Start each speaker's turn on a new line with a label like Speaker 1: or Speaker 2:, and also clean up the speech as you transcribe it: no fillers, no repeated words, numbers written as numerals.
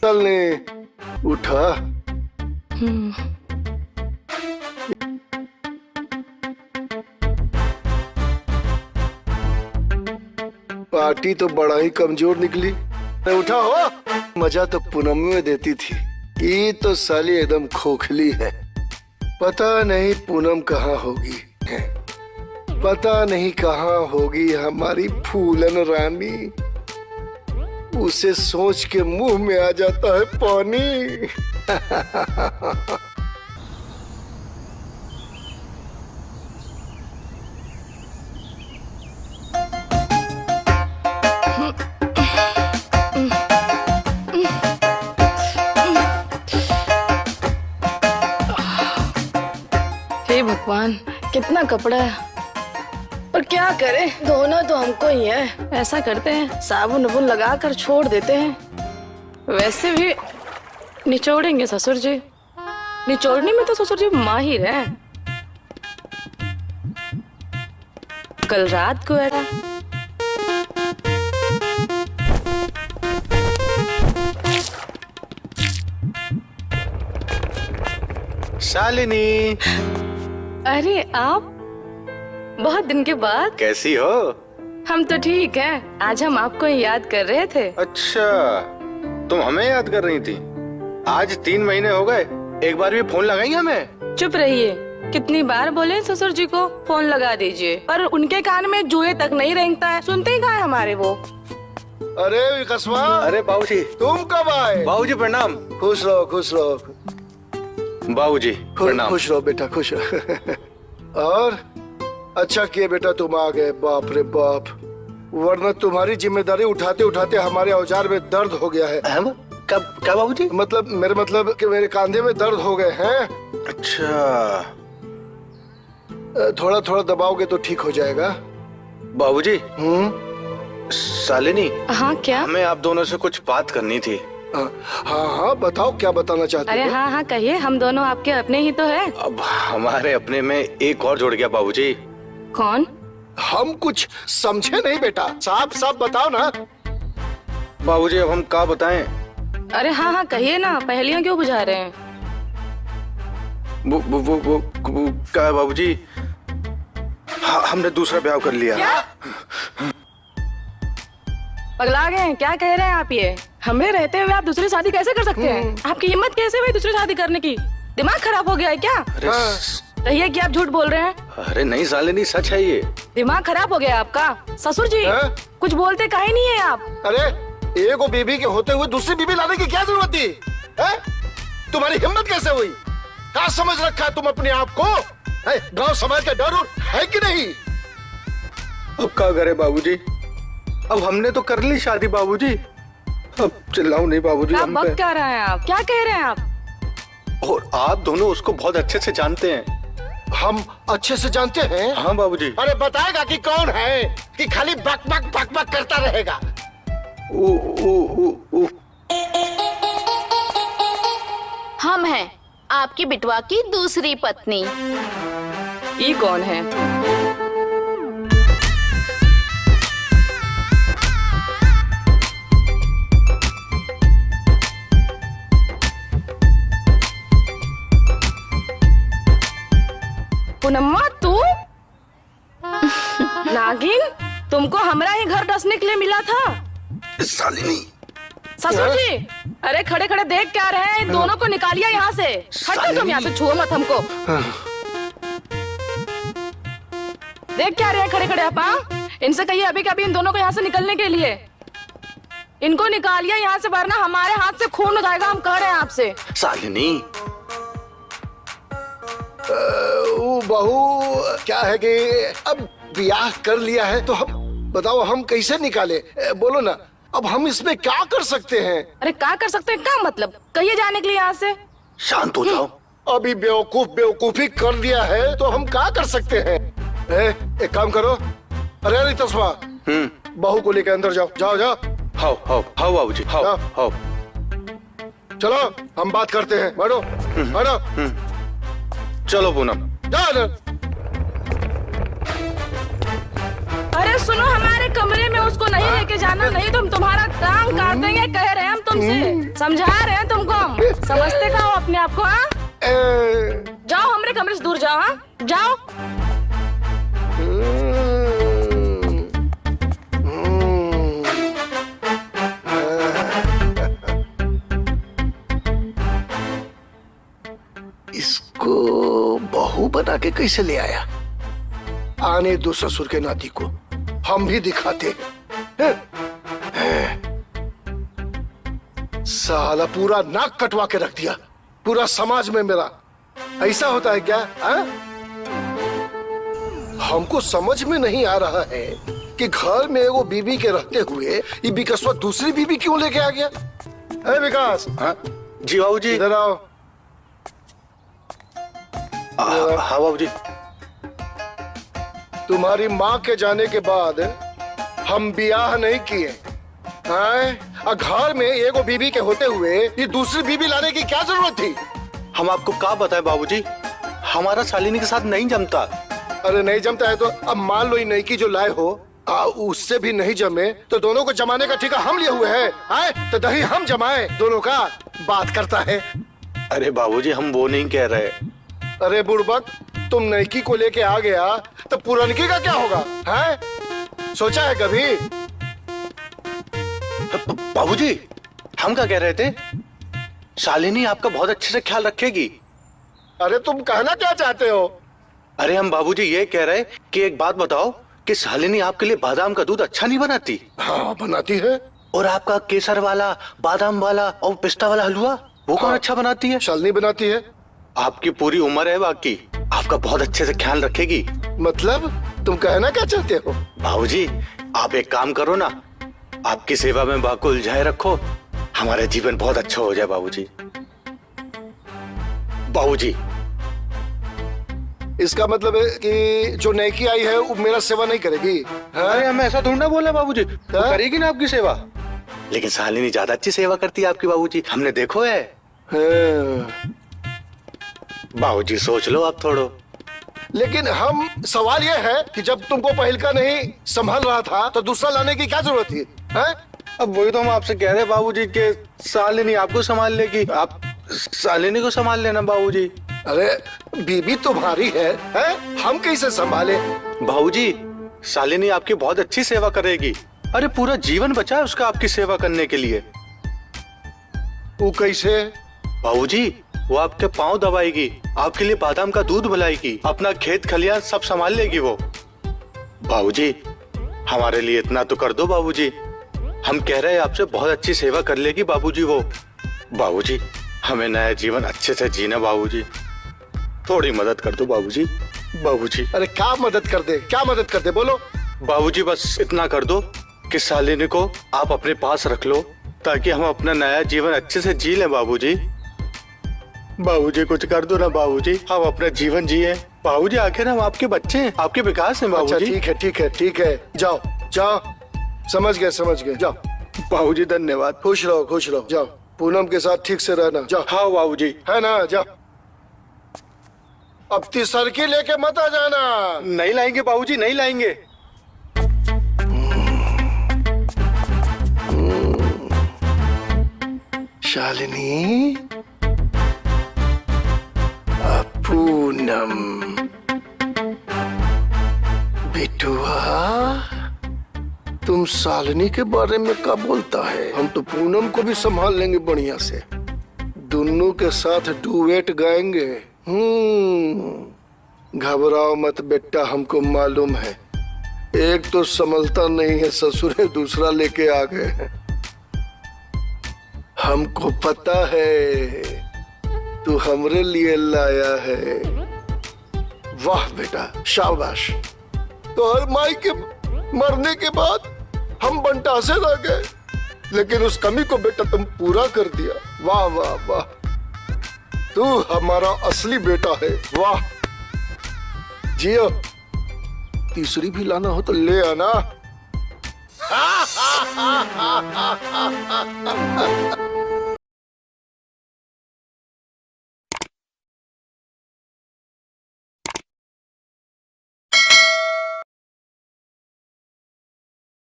Speaker 1: चलने उठा। पार्टी तो बड़ा ही कमजोर निकली। उठा हो, मजा तो पूनम में देती थी। ये तो साली एकदम खोखली है। पता नहीं पूनम कहाँ होगी, पता नहीं कहाँ होगी हमारी फूलन रानी। उसे सोच के मुंह में आ जाता है पानी।
Speaker 2: हे भगवान, कितना कपड़ा है, पर क्या करें, धोना तो हमको ही है। ऐसा करते हैं, साबुन वबुन लगा कर छोड़ देते हैं। वैसे भी निचोड़ेंगे ससुर जी, निचोड़ने में तो ससुर जी माहिर हैं। कल रात को ऐसा
Speaker 3: शालिनी,
Speaker 2: अरे आप, बहुत दिन के बाद।
Speaker 3: कैसी हो?
Speaker 2: हम तो ठीक हैं। आज हम आपको ही याद कर रहे थे।
Speaker 3: अच्छा, तुम हमें याद कर रही थी? आज 3 महीने हो गए, एक बार भी फोन लगाई हमें?
Speaker 2: चुप रहिए, कितनी बार बोले ससुर जी को फोन लगा दीजिए, पर उनके कान में जुए तक नहीं रेंगता है। सुनते ही कहाँ है हमारे वो।
Speaker 1: अरे कसवा,
Speaker 3: अरे बाबूजी,
Speaker 1: तुम कब आए?
Speaker 3: बाबूजी प्रणाम।
Speaker 1: खुश रहो, खुश रहो।
Speaker 3: बाबूजी प्रणाम।
Speaker 1: खुश रहो बेटा, खुश रहो। और अच्छा किए बेटा तुम आ गए। बाप रे बाप, वरना तुम्हारी जिम्मेदारी उठाते उठाते हमारे औजार में दर्द हो गया है।
Speaker 3: कब क्या बाबूजी?
Speaker 1: मतलब मेरे मतलब कि मेरे कांधे में दर्द हो गए हैं।
Speaker 3: अच्छा,
Speaker 1: थोड़ा थोड़ा दबाओगे तो ठीक हो जाएगा।
Speaker 3: बाबूजी। शालिनी,
Speaker 2: हाँ क्या?
Speaker 3: हमें आप दोनों से कुछ बात करनी थी।
Speaker 1: हाँ हाँ बताओ, क्या बताना चाहते हो?
Speaker 2: अरे हाँ हाँ कहिए, हम दोनों आपके अपने ही तो है।
Speaker 3: अब हमारे अपने में एक और जुड़ गया बाबूजी।
Speaker 2: कौन?
Speaker 1: हम कुछ समझे नहीं बेटा, साफ साफ बताओ ना।
Speaker 3: बाबूजी अब हम क्या बताएं?
Speaker 2: अरे हाँ हाँ कहिए ना, पहेलियां क्यों बुझा रहे हैं?
Speaker 3: वो क्या है बाबूजी? हमने दूसरा ब्याह कर लिया।
Speaker 2: क्या? पगला गए हैं? क्या कह रहे हैं आप ये? हमें रहते हुए आप दूसरी शादी कैसे कर सकते हैं? आपकी हिम्मत कैसे हुई दूसरी शादी करने की? दिमाग खराब हो गया है क्या?
Speaker 3: अरे
Speaker 2: कहिए कि आप झूठ बोल रहे हैं।
Speaker 3: अरे नहीं शालिनी, सच है ये।
Speaker 2: दिमाग खराब हो गया आपका। ससुर जी कुछ बोलते काहे नहीं है आप?
Speaker 1: अरे एक वो बीबी के होते हुए दूसरी बीबी लाने की क्या जरूरत थी? तुम्हारी हिम्मत कैसे हुई? क्या समझ रखा है तुम अपने आप को? गांव समाज का डर है कि नहीं?
Speaker 3: अब क्या करे बाबूजी? अब हमने तो कर ली शादी बाबूजी। अब चिल्लाओ नहीं बाबूजी हम पे।
Speaker 2: क्या रहे हैं आप? क्या कह रहे हैं आप?
Speaker 3: और आप दोनों उसको बहुत अच्छे से जानते हैं।
Speaker 1: हम अच्छे से जानते हैं?
Speaker 3: हाँ बाबूजी।
Speaker 1: अरे बताएगा कि कौन है कि खाली बक बक बक बक करता रहेगा?
Speaker 4: हम हैं आपकी बिटवा की दूसरी पत्नी।
Speaker 2: ये कौन है? पूनम्मा तू? नागिन, तुमको हमारा ही घर डसने के लिए मिला था?
Speaker 3: शालिनी।
Speaker 2: ससुर जी, अरे खड़े खड़े देख क्या रहे हैं? इन दोनों को निकालिए यहाँ से। हटो तुम यहाँ से, छुओ मत हमको। देख क्या रहे हैं खड़े खड़े आप? इनसे कहिए अभी कभी इन दोनों को यहाँ से निकलने के लिए। इनको निकालिए यहाँ से, वरना हमारे हाथ से खून हो जाएगा। हम कह रहे हैं आपसे।
Speaker 3: शालिनी,
Speaker 1: वो बहू क्या है कि अब ब्याह कर लिया है तो हम बताओ हम कैसे निकाले? बोलो ना, अब हम इसमें क्या कर सकते हैं?
Speaker 2: अरे क्या कर सकते हैं? क्या मतलब? कहिए जाने के लिए यहाँ से।
Speaker 3: शांत हो जाओ।
Speaker 1: अभी बेवकूफी कर दिया है तो हम क्या कर सकते हैं? एक काम करो, अरे तस्मा, बहू को लेकर अंदर जाओ। जाओ जाओ।
Speaker 3: हाओ हाओ हाओ बाबूजी, हाओ हाओ।
Speaker 1: चलो हम बात करते हैं। बैठो बैठो।
Speaker 3: चलो पूनम,
Speaker 1: जाओ।
Speaker 2: अरे सुनो, हमारे कमरे में उसको नहीं लेके जाना, नहीं तो हम तुम्हारा टांग काट देंगे। कह रहे हैं हम, तुम हमसे, समझा रहे हैं तुमको हम। समझते का हो अपने आप को? हाँ, जाओ हमारे कमरे से दूर जाओ। हाँ जाओ।
Speaker 1: इसको बहू बना के कैसे ले आया? आने दो ससुर के नाती को, हम भी दिखाते हैं। साला पूरा नाक कटवा के रख दिया पूरा समाज में मेरा। ऐसा होता है क्या? हमको समझ में नहीं आ रहा है कि घर में वो बीबी के रहते हुए ये विकासवा दूसरी बीबी क्यों लेके आ गया? अरे विकास।
Speaker 3: हाँ जी बाबूजी।
Speaker 1: इधर आओ।
Speaker 3: हाँ बाबूजी।
Speaker 1: तुम्हारी माँ के जाने के बाद हम ब्याह नहीं किए हैं। घर में एगो बीबी के होते हुए ये दूसरी बीबी लाने की क्या जरूरत थी?
Speaker 3: हम आपको क्या बताएं बाबूजी, हमारा शालिनी के साथ नहीं जमता।
Speaker 1: अरे नहीं जमता है तो अब मान लो, नई की जो लाए हो उससे भी नहीं जमे तो दोनों को जमाने का ठेका हम लिए हुए हैं। तो दही हम जमाए दोनों का बात करता है।
Speaker 3: अरे बाबूजी हम वो नहीं कह रहे।
Speaker 1: अरे बुड़बक, तुम नईकी को लेके आ गया तो पुरनकी का क्या होगा? हैं? सोचा है कभी?
Speaker 3: बाबूजी हम क्या कह रहे थे, शालिनी आपका बहुत अच्छे से ख्याल रखेगी।
Speaker 1: अरे तुम कहना क्या चाहते हो?
Speaker 3: अरे हम बाबूजी ये कह रहे कि एक बात बताओ कि शालिनी आपके लिए बादाम का दूध अच्छा नहीं बनाती?
Speaker 1: हाँ बनाती है।
Speaker 3: और आपका केसर वाला, बादाम वाला और पिस्ता वाला हलवा वो कौन अच्छा बनाती है?
Speaker 1: शालिनी बनाती है।
Speaker 3: आपकी पूरी उम्र है बाकी, आपका बहुत अच्छे से ख्याल रखेगी।
Speaker 1: मतलब तुम कहना क्या चाहते हो?
Speaker 3: बाबूजी आप एक काम करो ना, आपकी सेवा में बा को उलझाए रखो, हमारा जीवन बहुत अच्छा हो जाए बाबूजी। बाबूजी
Speaker 1: इसका मतलब है कि जो नईकी आई है वो मेरा सेवा नहीं करेगी?
Speaker 3: अरे हम ऐसा थोड़ा बोला बाबूजी, वो
Speaker 1: हाँ?
Speaker 3: करेगी ना आपकी सेवा। लेकिन शालिनी ज्यादा अच्छी सेवा करती है आपकी बाबूजी, हमने देखो है।
Speaker 1: हाँ।
Speaker 3: बाबूजी सोच लो आप थोड़ो।
Speaker 1: लेकिन हम सवाल ये है कि जब तुमको पहल का नहीं संभाल रहा था तो दूसरा लाने की क्या जरूरत थी? हैं?
Speaker 3: अब वही तो हम आपसे कह रहे हैं बाबूजी कि शालिनी आपको संभाल लेगी, आप शालिनी को संभाल लेना बाबूजी।
Speaker 1: अरे बीबी तुम्हारी है? हम कैसे संभाले?
Speaker 3: बाबूजी शालिनी आपकी बहुत अच्छी सेवा करेगी। अरे पूरा जीवन बचा है उसका आपकी सेवा करने के लिए।
Speaker 1: वो कैसे?
Speaker 3: बाबूजी वो आपके पाँव दबाएगी, आपके लिए बादाम का दूध बनाएगी, अपना खेत खलियान सब संभाल लेगी वो। बाबूजी हमारे लिए इतना तो कर दो बाबूजी, हम कह रहे हैं आपसे बहुत अच्छी सेवा कर लेगी बाबूजी वो। बाबूजी हमें नया जीवन अच्छे से जीना बाबूजी, थोड़ी मदद कर दो बाबूजी। बाबूजी
Speaker 1: अरे क्या मदद कर दे, क्या मदद कर दे, बोलो।
Speaker 3: बाबूजी बस इतना कर दो कि शालिनी को आप अपने पास रख लो ताकि हम अपना नया जीवन अच्छे से जी लें बाबूजी। बाबूजी कुछ कर दो ना बाबूजी, हम अपना जीवन जिए बाबूजी, आखिर हम आपके बच्चे हैं, आपके विकास हैं
Speaker 1: अच्छा
Speaker 3: बाबूजी।
Speaker 1: ठीक है ठीक है ठीक है, जाओ जाओ, समझ गए जाओ।
Speaker 3: बाबूजी धन्यवाद।
Speaker 1: खुश रहो जाओ, पूनम के साथ ठीक से रहना, जाओ।
Speaker 3: हाँ बाबूजी।
Speaker 1: है ना, जाओ। अब तिसरकी लेके मत आ जाना।
Speaker 3: नहीं लाएंगे बाबूजी, नहीं लाएंगे।
Speaker 1: शालिनी, पूनम, बेटुआ, तुम शालिनी के बारे में क्या बोलता है? हम तो पूनम को भी संभाल लेंगे बढ़िया से, दोनों के साथ डुएट गाएंगे। घबराओ मत बेटा, हमको मालूम है एक तो संभलता नहीं है ससुर है, दूसरा लेके आ गए हैं। हमको पता है तू हमरे लिए लाया है। वाह बेटा, शाबाश। तो हर माई के मरने के बाद हम बंटा से रह गए, लेकिन उस कमी को बेटा तुम पूरा कर दिया। वाह वाह वाह, तू हमारा असली बेटा है। वाह, जियो। तीसरी भी लाना हो तो ले आना।